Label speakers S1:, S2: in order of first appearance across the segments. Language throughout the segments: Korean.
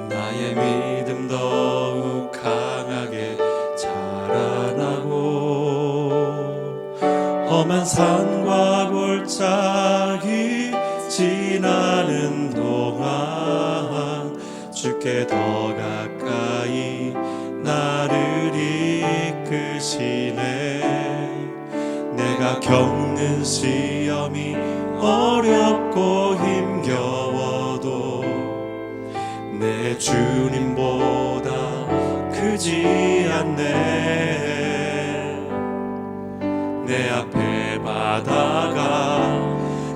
S1: 나의 믿음 더욱 강하게 자라나고 험한 산과 골짜기 지나는 동안 주께 더 가까이 나를 이끄시네. 내가 겪는 시험이 어렵고 힘겨워도 내 주님보다 크지 않네. 내 앞에 바다가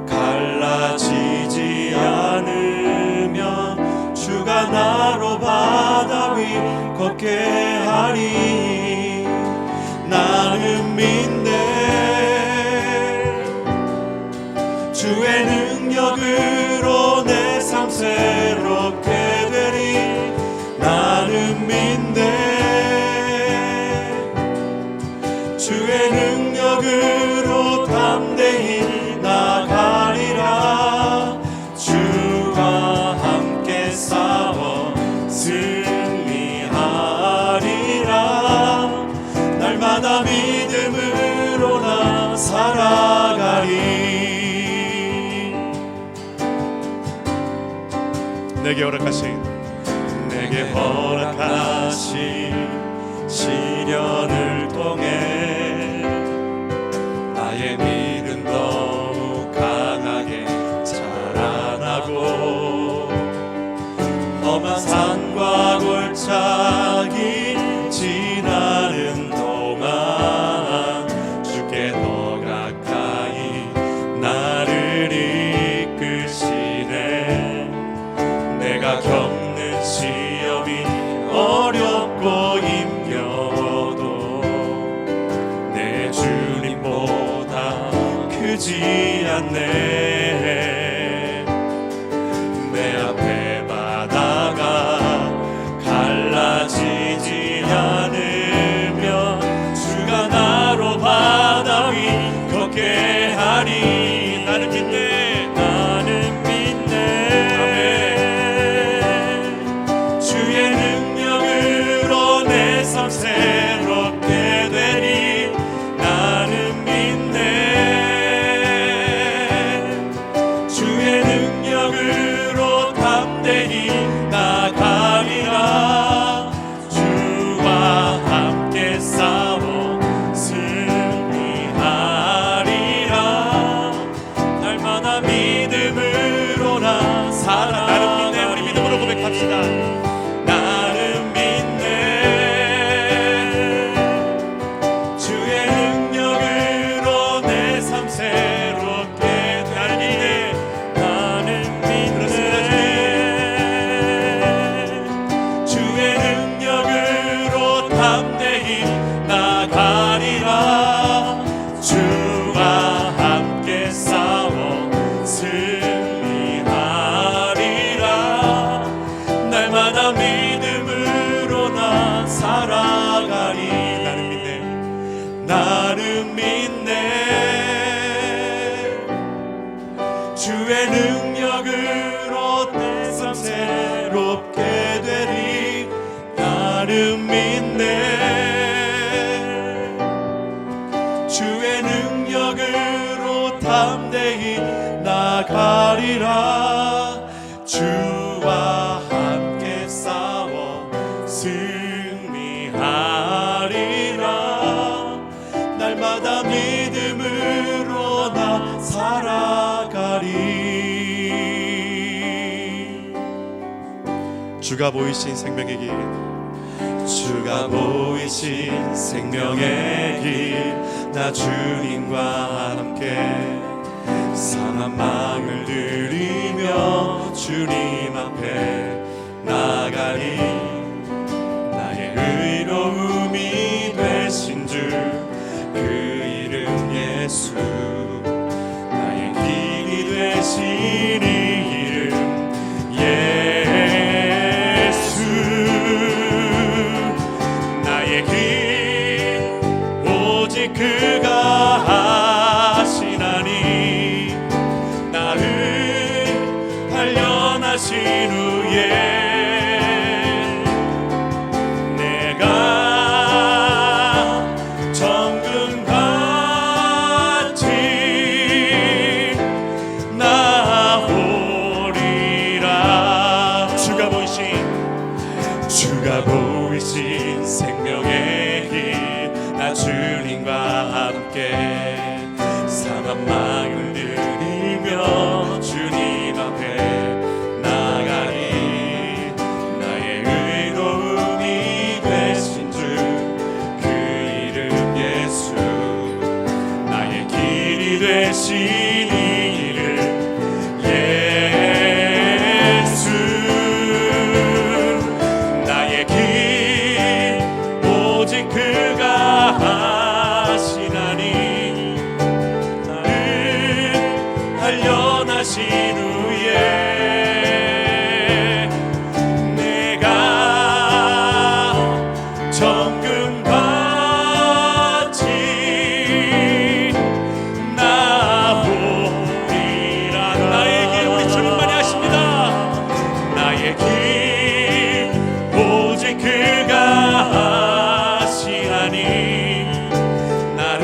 S1: 갈라지지 않으면 주가 나로 바다 위 걷게 하리. 나는 믿네. 주의 능력으로 내 삶 새롭게 되리. 나는 믿네. 주의 능력으로 담대히 나가리라. 주와 함께 싸워 승리하리라. 날마다 믿음으로 나 살아가리. 내게 허락하신 시련을 통해 나의 믿음 더욱 강하게 자라나고 험한 산과 골짜기 지나는 동안 주께 더 가까이 나를 이끄시네. 내가 겪는 시험이 어렵고 힘겨워도 내 주님보다 크지 않네. 내 앞에 바다가 갈라지지 않으면 주가 나로 바다 위 걷게 하리. 나는 믿네. 나는 믿네. 주의 능력으로 내 삶 새롭게 되리. 나는 믿네. 주의 능력으로 담대히 나가리라. 주와 함께 싸워 승리하리라. 날마다 믿음으로 나 살아. 나는 믿네. 우리 믿음으로 고백합시다. 나는 믿네. 주의 능력으로 내 삶 새롭게 되리. 나는 믿네. 주의 능력으로 담대히 나가리라. 주와 함께 싸워 승리하리라. 날마다 믿음으로 나 살아가리. 나는 믿네. 나는 믿네. 주의 능력으로 내 삶 새롭게 되리. 나는 믿네. 주의 능력으로 담대히 나가리라. 주와 함께 싸워 승리하리라. 날마다 믿음으로 나 살아가리. 주가 보이신 생명의 길, 주가 보이신 생명의 길, 나 주님과 함께 상한 마음을 들이며 주님 앞에 나가리. 나의 의로움이 되신 주 그 이름 예수. 나의 길이 되신 이 이름 예수. 나의 길 오직 그가 하시나니. 나를 단련하신 후에 주가 보이신 생명의 길 나 주님과 함께 사막을 들이며 주님 앞에 나가리 나의 의로움이 되신 주 그 이름 예수 나의 길이 되신 이름 예수 나의 길 오직 그가 하시나니 나를 단련하신 후에 내가 정금같이 나보리라 나의 길 우리 주님만이 하십니다 나의 길 오직 그가 하시나니 나를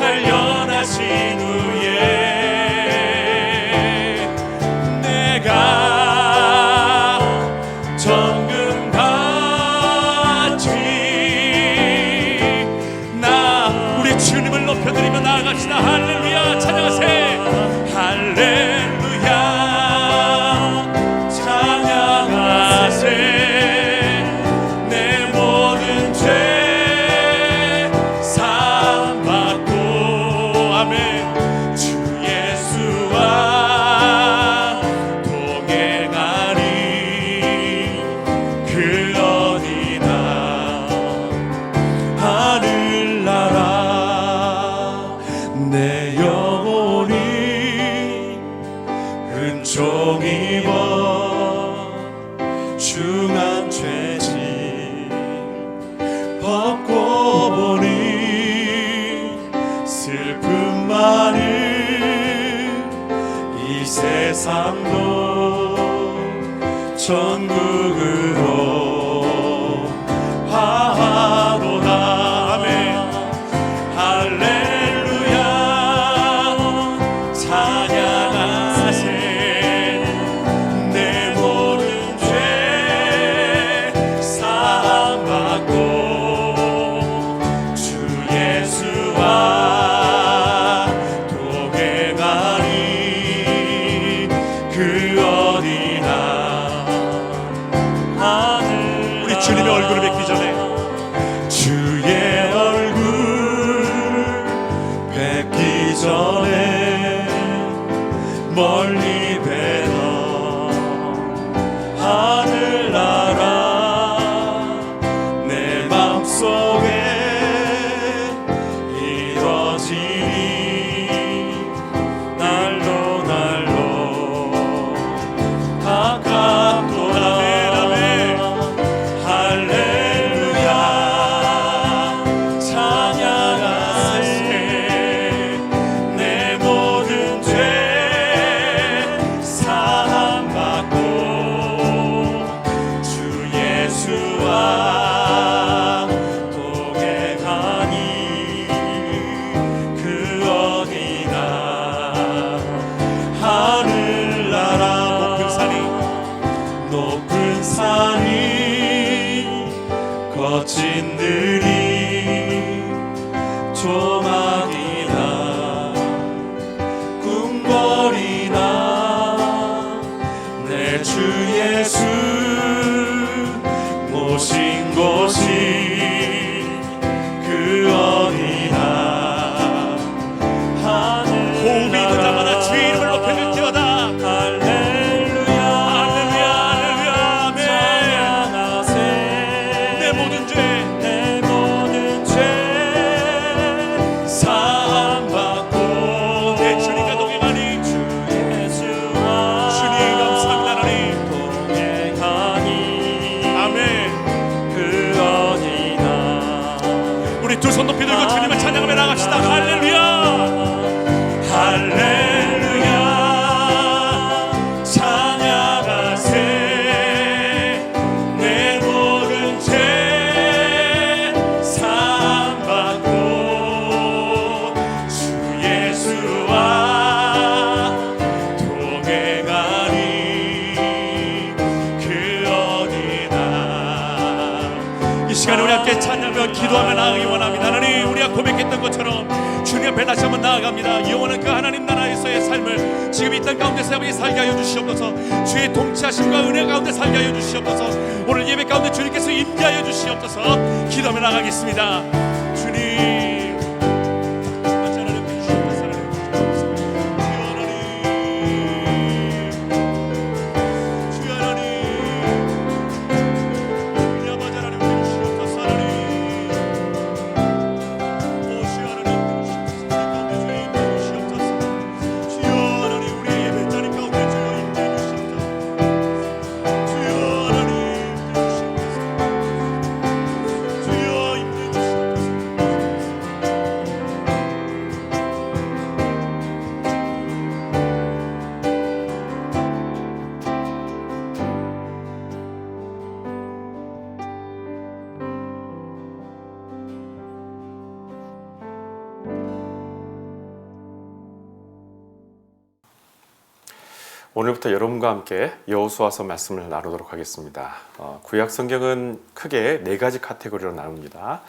S1: 단련하신 후에 내가 정금같이 우리 주님을 높여드리며 나아갑시다. 할렐루야 찬양하세 할렐루야 찬양하세 내 모든 죄 사함받고 아멘 주 예수와 동행하리 그 어디나 하늘나라 내 영혼이 은총 입어 중한 죄짐 벗고 보니 슬픔 많은 이 세상도 천국으로 화하도다 아멘 할렐루야 찬양하세 내 모든 죄 사함받고 주 예수와 동행하리 그 어디나 우리 주님의 얼굴을 뵙기 전에 주의 얼굴 뵙기 전에 멀리 뵈던 하늘나라 내 맘속에 이뤄지니 날로 날로 가깝도다 할렐루야 찬양하세 내 모든 죄 사함받고 주 예수와 동행하니 그 어디나 하늘나라 높은 산이 거친 들이 조막이나 궁궐이나 내 주 예수 모신 곳이 그 어디나 호흡이 되자마자 주의 이름을 높여줄지어다 할렐루야 할렐루야 할렐루야 아멘 찬양하세 내 모든 죄 사함받고 내 주님과 동행하니 주 예수와 주님 감사합니다 하나님 동행하니 아멘 그 어디나 우리 두 손 높이 들고 주님을 찬양하며 나갑시다 할렐루야 할렐루야 찬양하세 내 모든 죄 사함받고 주 예수와 동행하니 그 어디나 시간에 우리 함께 찬양하며 기도하며 나아가기 원합니다. 하나님, 우리가 고백했던 것처럼 주님 앞에 다시 한번 나아갑니다. 영원한 그 하나님 나라에서의 삶을 지금 이 땅 가운데서 살게 하여 주시옵소서. 주의 통치하심과 은혜 가운데 살게 하여 주시옵소서. 오늘 예배 가운데 주님께서 임재하여 주시옵소서. 기도하며 나가겠습니다. 주님,
S2: 오늘부터 여러분과 함께 여호수아서 말씀을 나누도록 하겠습니다. 구약 성경은 크게 4가지 카테고리로 나눕니다.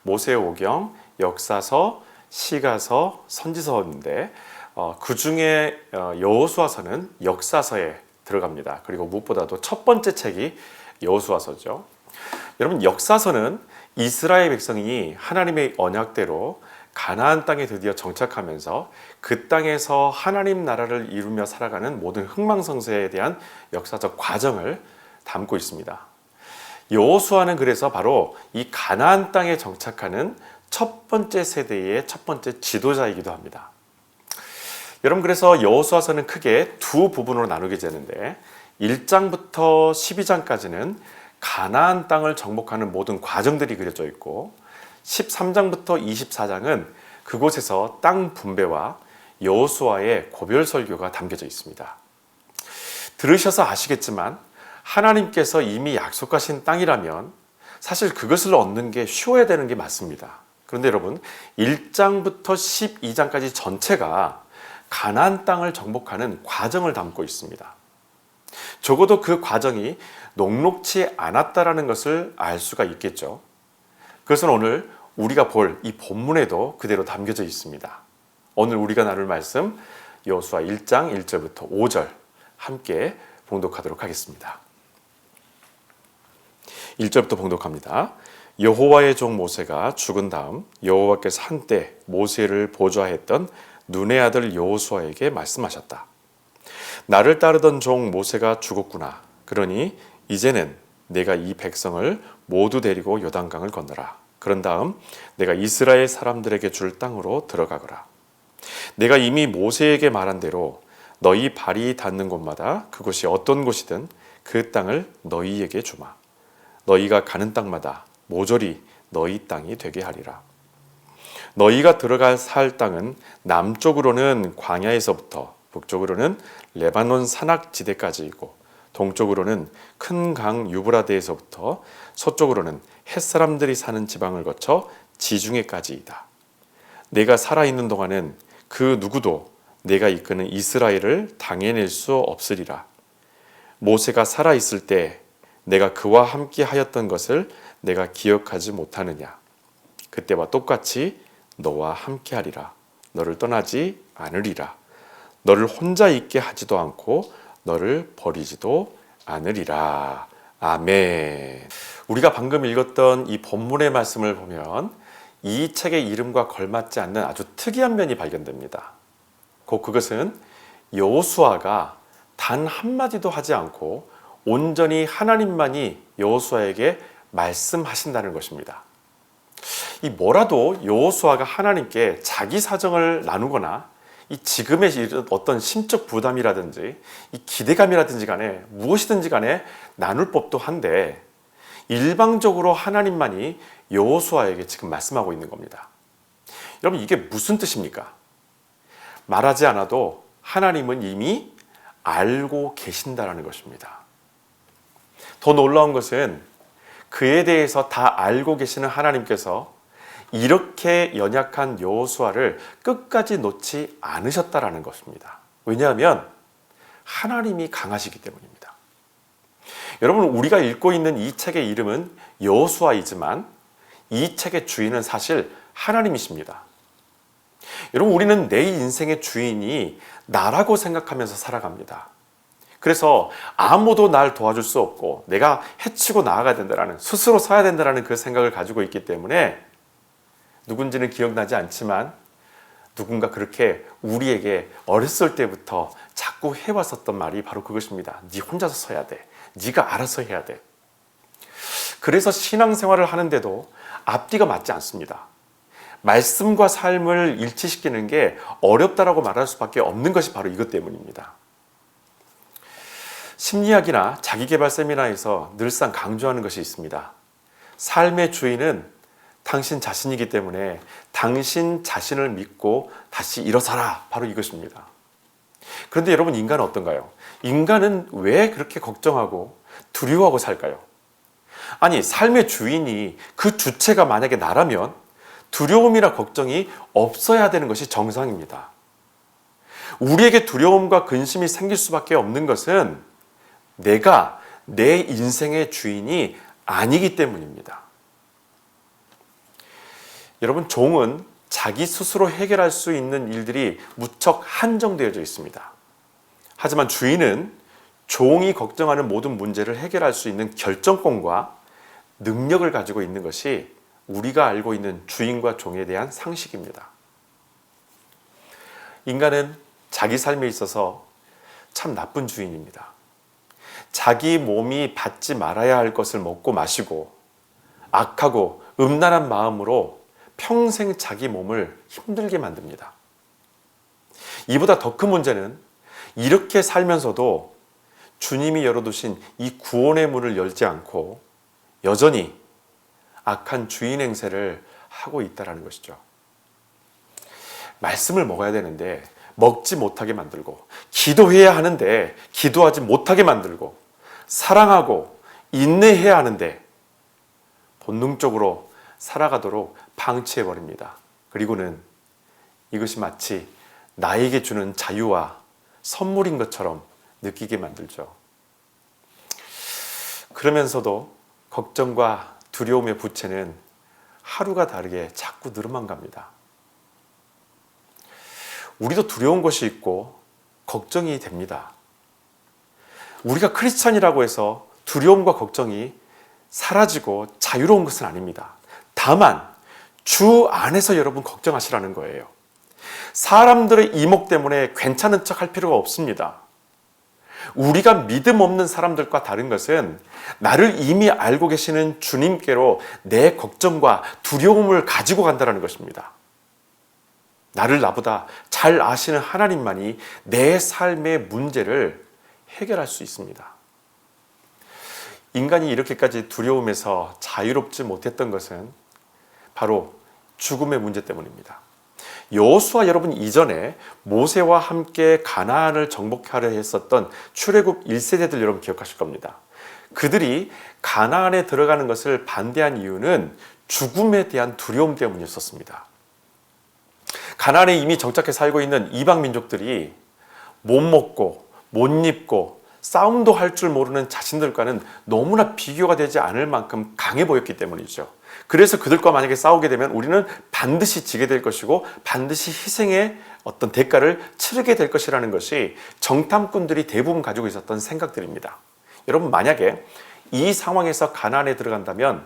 S2: 모세오경, 역사서, 시가서, 선지서인데 그 중에 여호수아서는 역사서에 들어갑니다. 그리고 무엇보다도 첫 번째 책이 여호수아서죠. 여러분, 역사서는 이스라엘 백성이 하나님의 언약대로 가나안 땅에 드디어 정착하면서 그 땅에서 하나님 나라를 이루며 살아가는 모든 흥망성쇠에 대한 역사적 과정을 담고 있습니다. 여호수아는 그래서 바로 이 가나안 땅에 정착하는 첫 번째 세대의 첫 번째 지도자이기도 합니다. 여러분, 그래서 여호수아서는 크게 두 부분으로 나누게 되는데 1장부터 12장까지는 가나안 땅을 정복하는 모든 과정들이 그려져 있고 13장부터 24장은 그곳에서 땅 분배와 여호수아의 고별 설교가 담겨져 있습니다. 들으셔서 아시겠지만 하나님께서 이미 약속하신 땅이라면 사실 그것을 얻는 게 쉬워야 되는 게 맞습니다. 그런데 여러분, 1장부터 12장까지 전체가 가나안 땅을 정복하는 과정을 담고 있습니다. 적어도 그 과정이 녹록치 않았다라는 것을 알 수가 있겠죠. 그것은 오늘 우리가 볼 이 본문에도 그대로 담겨져 있습니다. 오늘 우리가 나눌 말씀 여호수아 1장 1절부터 5절 함께 봉독하도록 하겠습니다. 1절부터 봉독합니다. 여호와의 종 모세가 죽은 다음 여호와께서 한때 모세를 보좌했던 눈의 아들 여호수아에게 말씀하셨다. 나를 따르던 종 모세가 죽었구나. 그러니 이제는 내가 이 백성을 모두 데리고 요단강을 건너라. 그런 다음 내가 이스라엘 사람들에게 줄 땅으로 들어가거라. 내가 이미 모세에게 말한 대로 너희 발이 닿는 곳마다 그곳이 어떤 곳이든 그 땅을 너희에게 주마. 너희가 가는 땅마다 모조리 너희 땅이 되게 하리라. 너희가 들어갈 살 땅은 남쪽으로는 광야에서부터 북쪽으로는 레바논 산악지대까지이고 동쪽으로는 큰 강 유브라데에서부터 서쪽으로는 햇사람들이 사는 지방을 거쳐 지중해까지이다. 내가 살아있는 동안은 그 누구도 내가 이끄는 이스라엘을 당해낼 수 없으리라. 모세가 살아있을 때 내가 그와 함께 하였던 것을 내가 기억하지 못하느냐. 그때와 똑같이 너와 함께 하리라. 너를 떠나지 않으리라. 너를 혼자 있게 하지도 않고 너를 버리지도 않으리라. 아멘. 우리가 방금 읽었던 이 본문의 말씀을 보면 이 책의 이름과 걸맞지 않는 아주 특이한 면이 발견됩니다. 그것은 여호수아가 단 한마디도 하지 않고 온전히 하나님만이 여호수아에게 말씀하신다는 것입니다. 이 뭐라도 여호수아가 하나님께 자기 사정을 나누거나 이 지금의 어떤 심적 부담이라든지 이 기대감이라든지 간에 무엇이든지 간에 나눌 법도 한데 일방적으로 하나님만이 여호수아에게 지금 말씀하고 있는 겁니다. 여러분, 이게 무슨 뜻입니까? 말하지 않아도 하나님은 이미 알고 계신다라는 것입니다. 더 놀라운 것은 그에 대해서 다 알고 계시는 하나님께서 이렇게 연약한 여호수아를 끝까지 놓지 않으셨다라는 것입니다. 왜냐하면 하나님이 강하시기 때문입니다. 여러분, 우리가 읽고 있는 이 책의 이름은 여호수아이지만 이 책의 주인은 사실 하나님이십니다. 여러분, 우리는 내 인생의 주인이 나라고 생각하면서 살아갑니다. 그래서 아무도 날 도와줄 수 없고 내가 해치고 나아가야 된다라는, 스스로 서야 된다라는 그 생각을 가지고 있기 때문에 누군지는 기억나지 않지만 누군가 그렇게 우리에게 어렸을 때부터 자꾸 해왔었던 말이 바로 그것입니다. 네 혼자서 서야 돼. 네가 알아서 해야 돼. 그래서 신앙생활을 하는데도 앞뒤가 맞지 않습니다. 말씀과 삶을 일치시키는 게 어렵다라고 말할 수밖에 없는 것이 바로 이것 때문입니다. 심리학이나 자기계발 세미나에서 늘상 강조하는 것이 있습니다. 삶의 주인은 당신 자신이기 때문에 당신 자신을 믿고 다시 일어서라. 바로 이것입니다. 그런데 여러분, 인간은 어떤가요? 인간은 왜 그렇게 걱정하고 두려워하고 살까요? 아니, 삶의 주인이, 그 주체가 만약에 나라면 두려움이나 걱정이 없어야 되는 것이 정상입니다. 우리에게 두려움과 근심이 생길 수밖에 없는 것은 내가 내 인생의 주인이 아니기 때문입니다. 여러분, 종은 자기 스스로 해결할 수 있는 일들이 무척 한정되어져 있습니다. 하지만 주인은 종이 걱정하는 모든 문제를 해결할 수 있는 결정권과 능력을 가지고 있는 것이 우리가 알고 있는 주인과 종에 대한 상식입니다. 인간은 자기 삶에 있어서 참 나쁜 주인입니다. 자기 몸이 받지 말아야 할 것을 먹고 마시고 악하고 음란한 마음으로 평생 자기 몸을 힘들게 만듭니다. 이보다 더 큰 문제는 이렇게 살면서도 주님이 열어두신 이 구원의 문을 열지 않고 여전히 악한 주인 행세를 하고 있다는 것이죠. 말씀을 먹어야 되는데 먹지 못하게 만들고, 기도해야 하는데 기도하지 못하게 만들고, 사랑하고 인내해야 하는데 본능적으로 살아가도록 방치해버립니다. 그리고는 이것이 마치 나에게 주는 자유와 선물인 것처럼 느끼게 만들죠. 그러면서도 걱정과 두려움의 부채는 하루가 다르게 자꾸 늘어만 갑니다. 우리도 두려운 것이 있고 걱정이 됩니다. 우리가 크리스찬이라고 해서 두려움과 걱정이 사라지고 자유로운 것은 아닙니다. 다만 주 안에서 여러분 걱정하시라는 거예요. 사람들의 이목 때문에 괜찮은 척 할 필요가 없습니다. 우리가 믿음 없는 사람들과 다른 것은 나를 이미 알고 계시는 주님께로 내 걱정과 두려움을 가지고 간다는 것입니다. 나를 나보다 잘 아시는 하나님만이 내 삶의 문제를 해결할 수 있습니다. 인간이 이렇게까지 두려움에서 자유롭지 못했던 것은 바로 죽음의 문제 때문입니다. 여호수아 여러분 이전에 모세와 함께 가나안을 정복하려 했었던 출애굽 1세대들 여러분 기억하실 겁니다. 그들이 가나안에 들어가는 것을 반대한 이유는 죽음에 대한 두려움 때문이었습니다. 가나안에 이미 정착해 살고 있는 이방 민족들이 못 먹고 못 입고 싸움도 할 줄 모르는 자신들과는 너무나 비교가 되지 않을 만큼 강해 보였기 때문이죠. 그래서 그들과 만약에 싸우게 되면 우리는 반드시 지게 될 것이고 반드시 희생의 어떤 대가를 치르게 될 것이라는 것이 정탐꾼들이 대부분 가지고 있었던 생각들입니다. 여러분, 만약에 이 상황에서 가나안에 들어간다면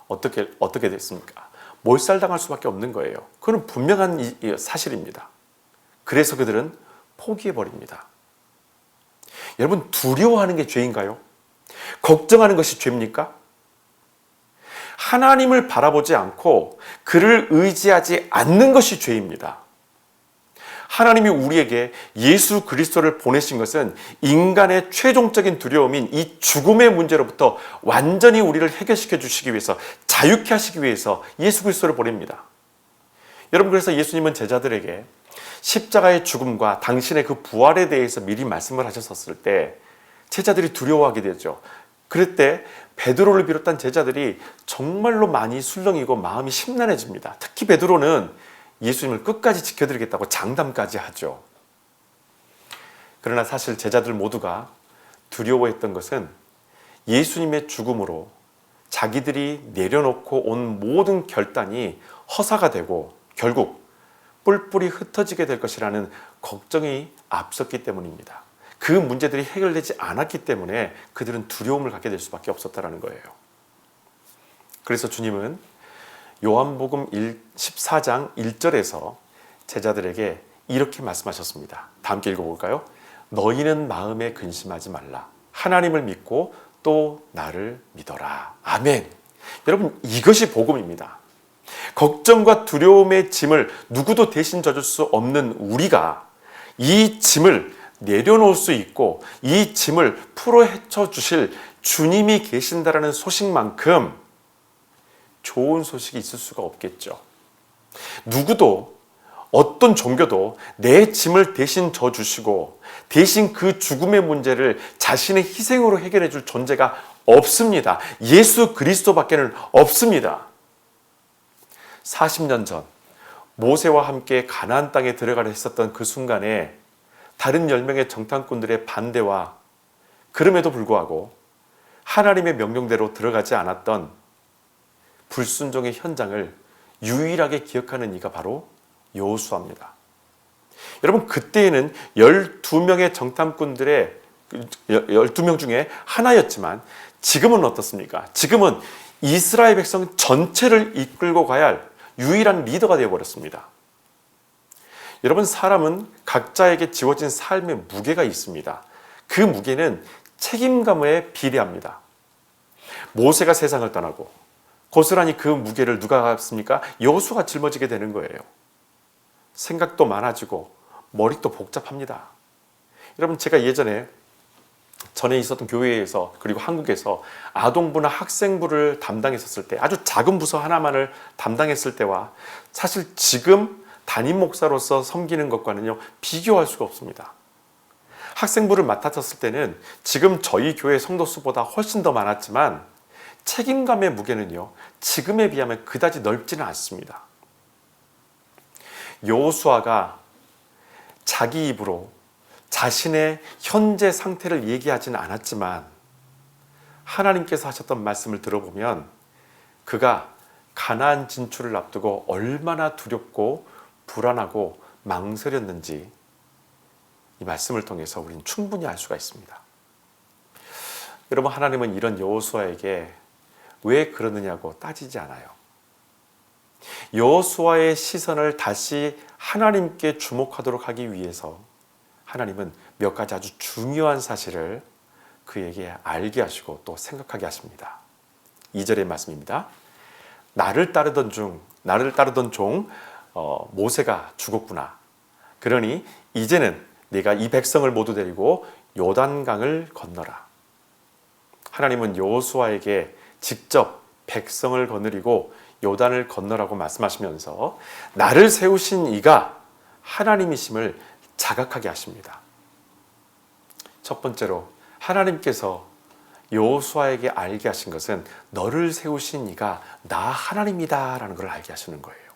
S2: 어떻게 됐습니까? 몰살당할 수밖에 없는 거예요. 그건 분명한 사실입니다. 그래서 그들은 포기해버립니다. 여러분, 두려워하는 게 죄인가요? 걱정하는 것이 죄입니까? 하나님을 바라보지 않고 그를 의지하지 않는 것이 죄입니다. 하나님이 우리에게 예수 그리스도를 보내신 것은 인간의 최종적인 두려움인 이 죽음의 문제로부터 완전히 우리를 해결시켜 주시기 위해서, 자유케 하시기 위해서 예수 그리스도를 보냅니다. 여러분, 그래서 예수님은 제자들에게 십자가의 죽음과 당신의 그 부활에 대해서 미리 말씀을 하셨었을 때 제자들이 두려워하게 되죠. 그럴 때 베드로를 비롯한 제자들이 정말로 많이 술렁이고 마음이 심란해집니다. 특히 베드로는 예수님을 끝까지 지켜드리겠다고 장담까지 하죠. 그러나 사실 제자들 모두가 두려워했던 것은 예수님의 죽음으로 자기들이 내려놓고 온 모든 결단이 허사가 되고 결국 뿔뿔이 흩어지게 될 것이라는 걱정이 앞섰기 때문입니다. 그 문제들이 해결되지 않았기 때문에 그들은 두려움을 갖게 될 수밖에 없었다는 거예요. 그래서 주님은 요한복음 14장 1절에서 제자들에게 이렇게 말씀하셨습니다. 다 함께 읽어볼까요? 너희는 마음에 근심하지 말라. 하나님을 믿고 또 나를 믿어라. 아멘. 여러분, 이것이 복음입니다. 걱정과 두려움의 짐을 누구도 대신 져줄 수 없는 우리가 이 짐을 내려놓을 수 있고 이 짐을 풀어 헤쳐 주실 주님이 계신다라는 소식만큼 좋은 소식이 있을 수가 없겠죠. 누구도 어떤 종교도 내 짐을 대신 져주시고 대신 그 죽음의 문제를 자신의 희생으로 해결해 줄 존재가 없습니다. 예수 그리스도밖에는 없습니다. 40년 전 모세와 함께 가나안 땅에 들어가려 했었던 그 순간에 다른 10명의 정탐꾼들의 반대와 그럼에도 불구하고 하나님의 명령대로 들어가지 않았던 불순종의 현장을 유일하게 기억하는 이가 바로 여호수아입니다. 여러분, 그때에는 12명의 정탐꾼들의 12명 중에 하나였지만 지금은 어떻습니까? 지금은 이스라엘 백성 전체를 이끌고 가야 할 유일한 리더가 되어버렸습니다. 여러분, 사람은 각자에게 지워진 삶의 무게가 있습니다. 그 무게는 책임감에 비례합니다. 모세가 세상을 떠나고 고스란히 그 무게를 누가 갖습니까? 여호수아가 짊어지게 되는 거예요. 생각도 많아지고 머리도 복잡합니다. 여러분, 제가 전에 있었던 교회에서 그리고 한국에서 아동부나 학생부를 담당했었을 때, 아주 작은 부서 하나만을 담당했을 때와 사실 지금 담임 목사로서 섬기는 것과는요, 비교할 수가 없습니다. 학생부를 맡았을 때는 지금 저희 교회 성도 수보다 훨씬 더 많았지만 책임감의 무게는요, 지금에 비하면 그다지 넓지는 않습니다. 여호수아가 자기 입으로 자신의 현재 상태를 얘기하지는 않았지만 하나님께서 하셨던 말씀을 들어보면 그가 가나안 진출을 앞두고 얼마나 두렵고 불안하고 망설였는지 이 말씀을 통해서 우리는 충분히 알 수가 있습니다. 여러분, 하나님은 이런 여호수아에게 왜 그러느냐고 따지지 않아요. 여호수아의 시선을 다시 하나님께 주목하도록 하기 위해서 하나님은 몇 가지 아주 중요한 사실을 그에게 알게 하시고 또 생각하게 하십니다. 2절의 말씀입니다. 나를 따르던 종 모세가 죽었구나. 그러니 이제는 네가 이 백성을 모두 데리고 요단강을 건너라. 하나님은 여호수아에게 직접 백성을 거느리고 요단을 건너라고 말씀하시면서 나를 세우신 이가 하나님이심을 자각하게 하십니다. 첫 번째로 하나님께서 여호수아에게 알게 하신 것은 너를 세우신 이가 나 하나님이다 라는 걸 알게 하시는 거예요.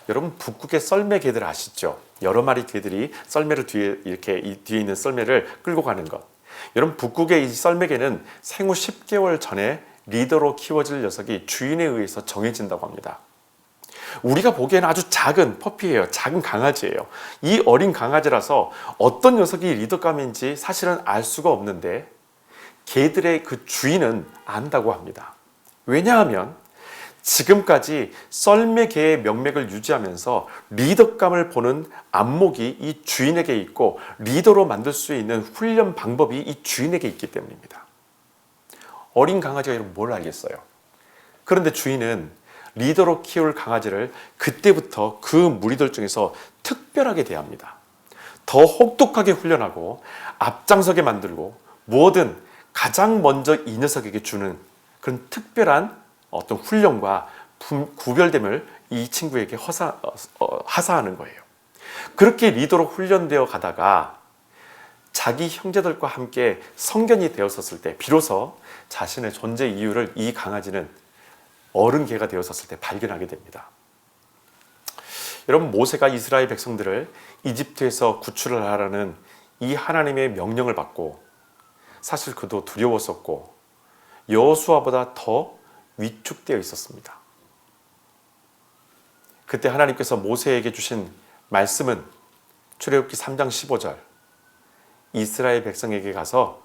S2: 여러분, 북극의 썰매 개들 아시죠? 여러 마리 개들이 썰매를 이 뒤에 있는 썰매를 끌고 가는 것. 여러분, 북극의 이 썰매개는 생후 10개월 전에 리더로 키워질 녀석이 주인에 의해서 정해진다고 합니다. 우리가 보기에는 아주 작은 퍼피예요. 작은 강아지예요. 이 어린 강아지라서 어떤 녀석이 리더감인지 사실은 알 수가 없는데 개들의 그 주인은 안다고 합니다. 왜냐하면 지금까지 썰매개의 명맥을 유지하면서 리더감을 보는 안목이 이 주인에게 있고 리더로 만들 수 있는 훈련 방법이 이 주인에게 있기 때문입니다. 어린 강아지가 이런 뭘 알겠어요. 그런데 주인은 리더로 키울 강아지를 그때부터 그 무리들 중에서 특별하게 대합니다. 더 혹독하게 훈련하고 앞장서게 만들고 뭐든 가장 먼저 이 녀석에게 주는 그런 특별한 어떤 훈련과 구별됨을 이 친구에게 하사하는 거예요. 그렇게 리더로 훈련되어 가다가 자기 형제들과 함께 성견이 되었었을 때 비로소 자신의 존재 이유를 이 강아지는 어른 개가 되었었을 때 발견하게 됩니다. 여러분, 모세가 이스라엘 백성들을 이집트에서 구출을 하라는 이 하나님의 명령을 받고 사실 그도 두려웠었고 여호수아보다 더 위축되어 있었습니다. 그때 하나님께서 모세에게 주신 말씀은 출애굽기 3장 15절, 이스라엘 백성에게 가서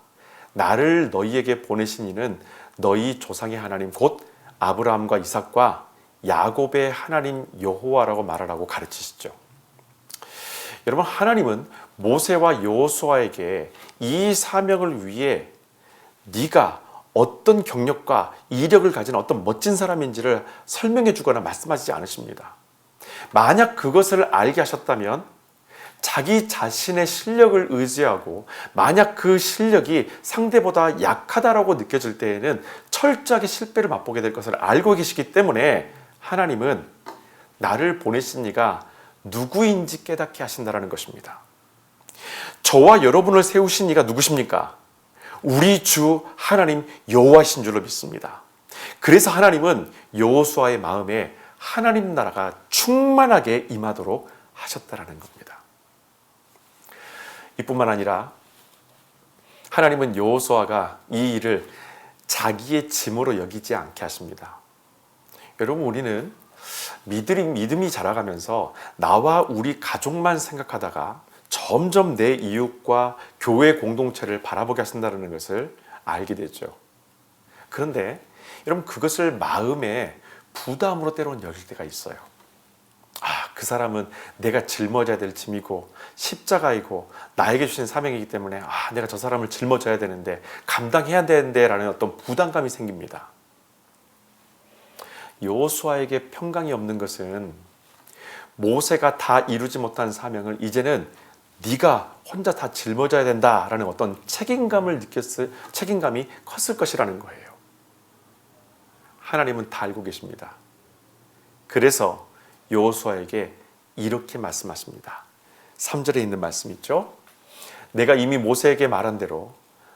S2: 나를 너희에게 보내신 이는 너희 조상의 하나님 곧 아브라함과 이삭과 야곱의 하나님 여호와라고 말하라고 가르치시죠. 여러분, 하나님은 모세와 여호수아에게 이 사명을 위해 네가 어떤 경력과 이력을 가진 어떤 멋진 사람인지를 설명해 주거나 말씀하시지 않으십니다. 만약 그것을 알게 하셨다면 자기 자신의 실력을 의지하고 만약 그 실력이 상대보다 약하다라고 느껴질 때에는 철저하게 실패를 맛보게 될 것을 알고 계시기 때문에 하나님은 나를 보내신 이가 누구인지 깨닫게 하신다라는 것입니다. 저와 여러분을 세우신 이가 누구십니까? 우리 주 하나님 여호와이신 줄로 믿습니다. 그래서 하나님은 여호수아의 마음에 하나님 나라가 충만하게 임하도록 하셨다라는 겁니다. 이뿐만 아니라 하나님은 여호수아가 이 일을 자기의 짐으로 여기지 않게 하십니다. 여러분, 우리는 믿음이 자라가면서 나와 우리 가족만 생각하다가 점점 내 이웃과 교회 공동체를 바라보게 하신다는 것을 알게 되죠. 그런데 여러분, 그것을 마음에 부담으로 때로는 여길 때가 있어요. 그 사람은 내가 짊어져야 될 짐이고 십자가이고 나에게 주신 사명이기 때문에 내가 저 사람을 짊어져야 되는데 감당해야 되는데 라는 어떤 부담감이 생깁니다. 여호수아에게 평강이 없는 것은 모세가 다 이루지 못한 사명을 이제는 네가 혼자 다 짊어져야 된다라는 어떤 책임감이 컸을 것이라는 거예요. 하나님은 다 알고 계십니다. 그래서 여호수아에게 이렇게 말씀하십니다. 3절에 있는 말씀 있죠? 내가 이미 모세에게 말한 대로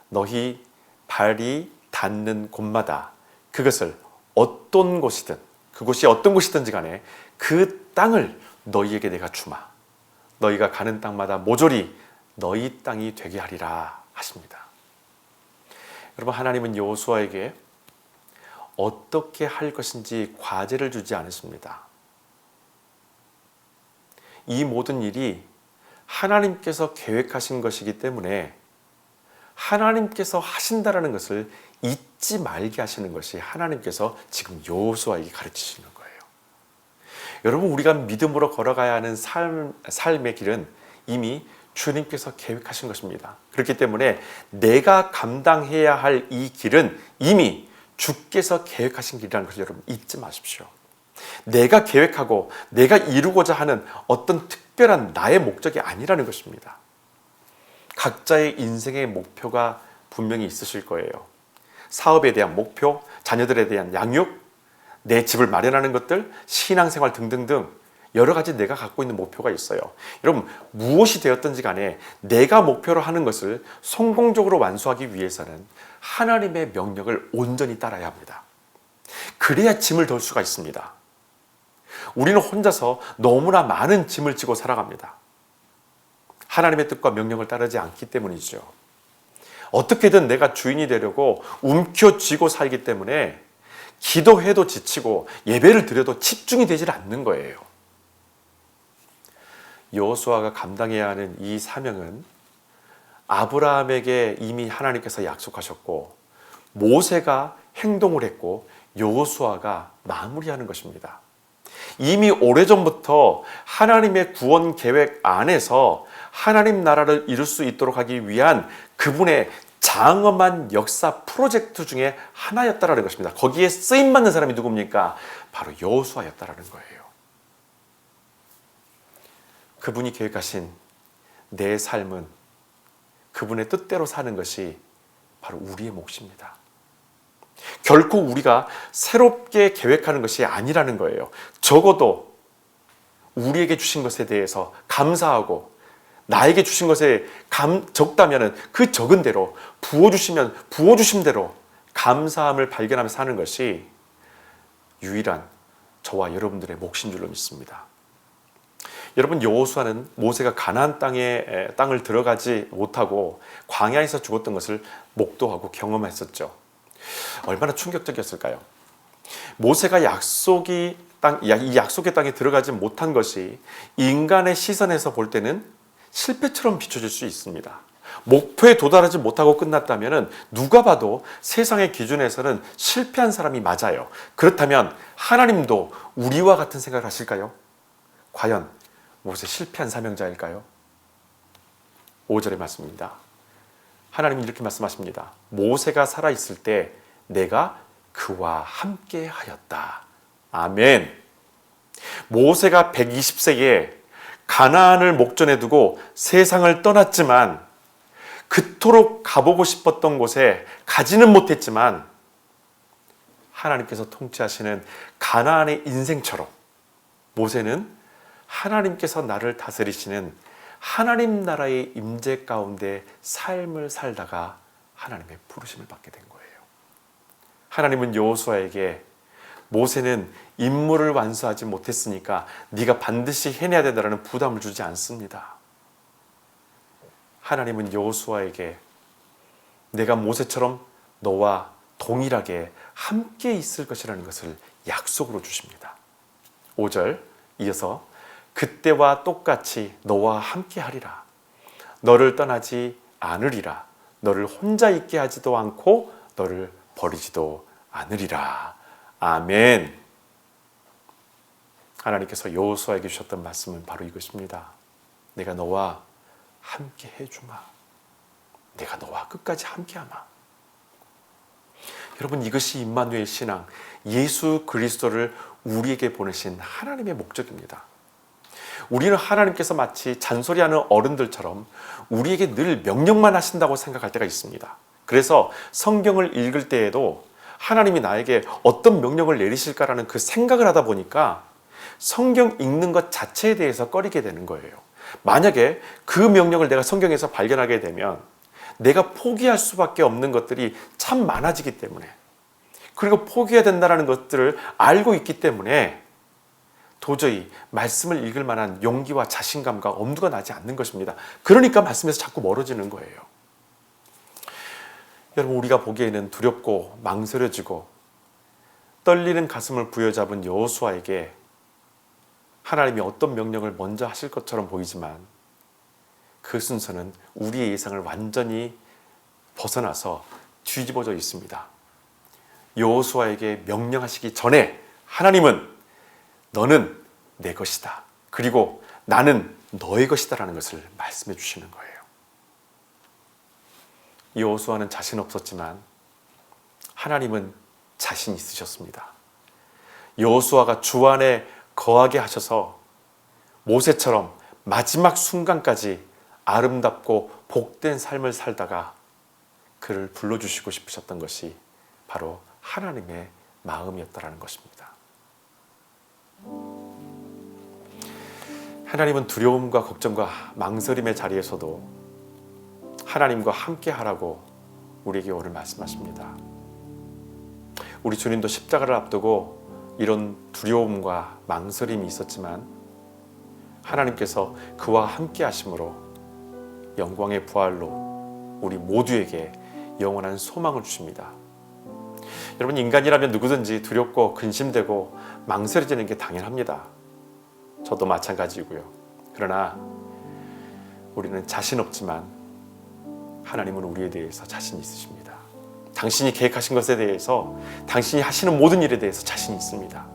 S2: 너희 발이 닿는 곳마다 그것을 어떤 곳이든 그곳이 어떤 곳이든지 간에 그 땅을 너희에게 내가 주마. 너희가 가는 땅마다 모조리 너희 땅이 되게 하리라 하십니다. 여러분, 하나님은 여호수아에게 어떻게 할 것인지 과제를 주지 않으십니다. 이 모든 일이 하나님께서 계획하신 것이기 때문에 하나님께서 하신다라는 것을 잊지 말게 하시는 것이 하나님께서 지금 여호수아에게 가르치시는 거예요. 여러분, 우리가 믿음으로 걸어가야 하는 삶의 길은 이미 주님께서 계획하신 것입니다. 그렇기 때문에 내가 감당해야 할 이 길은 이미 주께서 계획하신 길이라는 것을 여러분 잊지 마십시오. 내가 계획하고 내가 이루고자 하는 어떤 특별한 나의 목적이 아니라는 것입니다. 각자의 인생의 목표가 분명히 있으실 거예요. 사업에 대한 목표, 자녀들에 대한 양육, 내 집을 마련하는 것들, 신앙생활 등등등 여러 가지 내가 갖고 있는 목표가 있어요. 여러분, 무엇이 되었든지 간에 내가 목표로 하는 것을 성공적으로 완수하기 위해서는 하나님의 명령을 온전히 따라야 합니다. 그래야 짐을 덜 수가 있습니다. 우리는 혼자서 너무나 많은 짐을 지고 살아갑니다. 하나님의 뜻과 명령을 따르지 않기 때문이죠. 어떻게든 내가 주인이 되려고 움켜쥐고 살기 때문에 기도해도 지치고 예배를 드려도 집중이 되질 않는 거예요. 여호수아가 감당해야 하는 이 사명은 아브라함에게 이미 하나님께서 약속하셨고 모세가 행동을 했고 여호수아가 마무리하는 것입니다. 이미 오래전부터 하나님의 구원 계획 안에서 하나님 나라를 이룰 수 있도록 하기 위한 그분의 장엄한 역사 프로젝트 중에 하나였다라는 것입니다. 거기에 쓰임받는 사람이 누굽니까? 바로 여호수아였다라는 거예요. 그분이 계획하신 내 삶은 그분의 뜻대로 사는 것이 바로 우리의 몫입니다. 결코 우리가 새롭게 계획하는 것이 아니라는 거예요. 적어도 우리에게 주신 것에 대해서 감사하고 나에게 주신 것에 적다면 그 적은 대로 부어주시면 부어주신 대로 감사함을 발견하며 사는 것이 유일한 저와 여러분들의 몫인 줄로 믿습니다. 여러분, 여호수아는 모세가 가나안 땅을 들어가지 못하고 광야에서 죽었던 것을 목도하고 경험했었죠. 얼마나 충격적이었을까요? 모세가 이 약속의 땅에 들어가지 못한 것이 인간의 시선에서 볼 때는 실패처럼 비춰질 수 있습니다. 목표에 도달하지 못하고 끝났다면 누가 봐도 세상의 기준에서는 실패한 사람이 맞아요. 그렇다면 하나님도 우리와 같은 생각을 하실까요? 과연 모세 실패한 사명자일까요? 5절의 말씀입니다. 하나님이 이렇게 말씀하십니다. 모세가 살아있을 때 내가 그와 함께 하였다. 아멘. 모세가 120세에 가나안을 목전에 두고 세상을 떠났지만 그토록 가보고 싶었던 곳에 가지는 못했지만 하나님께서 통치하시는 가나안의 인생처럼 모세는 하나님께서 나를 다스리시는 하나님 나라의 임재 가운데 삶을 살다가 하나님의 부르심을 받게 된 거예요. 하나님은 여호수아에게 모세는 임무를 완수하지 못했으니까 네가 반드시 해내야 된다는 부담을 주지 않습니다. 하나님은 여호수아에게 내가 모세처럼 너와 동일하게 함께 있을 것이라는 것을 약속으로 주십니다. 5절 이어서 그때와 똑같이 너와 함께 하리라. 너를 떠나지 않으리라. 너를 혼자 있게 하지도 않고 너를 버리지도 않으리라. 아멘. 하나님께서 여호수아에게 주셨던 말씀은 바로 이것입니다. 내가 너와 함께 해주마. 내가 너와 끝까지 함께하마. 여러분, 이것이 임마누엘 신앙, 예수 그리스도를 우리에게 보내신 하나님의 목적입니다. 우리는 하나님께서 마치 잔소리하는 어른들처럼 우리에게 늘 명령만 하신다고 생각할 때가 있습니다. 그래서 성경을 읽을 때에도 하나님이 나에게 어떤 명령을 내리실까라는 그 생각을 하다 보니까 성경 읽는 것 자체에 대해서 꺼리게 되는 거예요. 만약에 그 명령을 내가 성경에서 발견하게 되면 내가 포기할 수밖에 없는 것들이 참 많아지기 때문에, 그리고 포기해야 된다는 것들을 알고 있기 때문에 도저히 말씀을 읽을 만한 용기와 자신감과 엄두가 나지 않는 것입니다. 그러니까 말씀에서 자꾸 멀어지는 거예요. 여러분, 우리가 보기에는 두렵고 망설여지고 떨리는 가슴을 부여잡은 여호수아에게 하나님이 어떤 명령을 먼저 하실 것처럼 보이지만 그 순서는 우리의 예상을 완전히 벗어나서 뒤집어져 있습니다. 여호수아에게 명령하시기 전에 하나님은 너는 내 것이다. 그리고 나는 너의 것이다라는 것을 말씀해 주시는 거예요. 여호수아는 자신 없었지만 하나님은 자신 있으셨습니다. 여호수아가 주 안에 거하게 하셔서 모세처럼 마지막 순간까지 아름답고 복된 삶을 살다가 그를 불러주시고 싶으셨던 것이 바로 하나님의 마음이었다라는 것입니다. 하나님은 두려움과 걱정과 망설임의 자리에서도 하나님과 함께 하라고 우리에게 오늘 말씀하십니다. 우리 주님도 십자가를 앞두고 이런 두려움과 망설임이 있었지만 하나님께서 그와 함께 하심으로 영광의 부활로 우리 모두에게 영원한 소망을 주십니다. 여러분, 인간이라면 누구든지 두렵고 근심되고 망설여지는 게 당연합니다. 저도 마찬가지고요. 그러나 우리는 자신 없지만 하나님은 우리에 대해서 자신 있으십니다. 당신이 계획하신 것에 대해서, 당신이 하시는 모든 일에 대해서 자신 있습니다.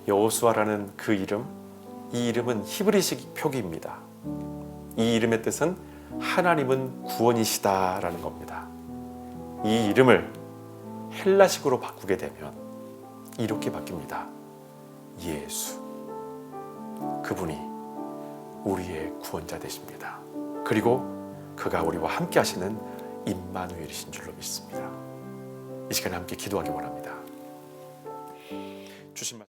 S2: 여호수아라는 그 이름, 이 이름은 히브리식 표기입니다. 이 이름의 뜻은 하나님은 구원이시다라는 겁니다. 이 이름을 헬라식으로 바꾸게 되면 이렇게 바뀝니다. 예수. 그분이 우리의 구원자 되십니다. 그리고 그가 우리와 함께 하시는 임마누엘이신 줄로 믿습니다. 이 시간에 함께 기도하기 원합니다. 주신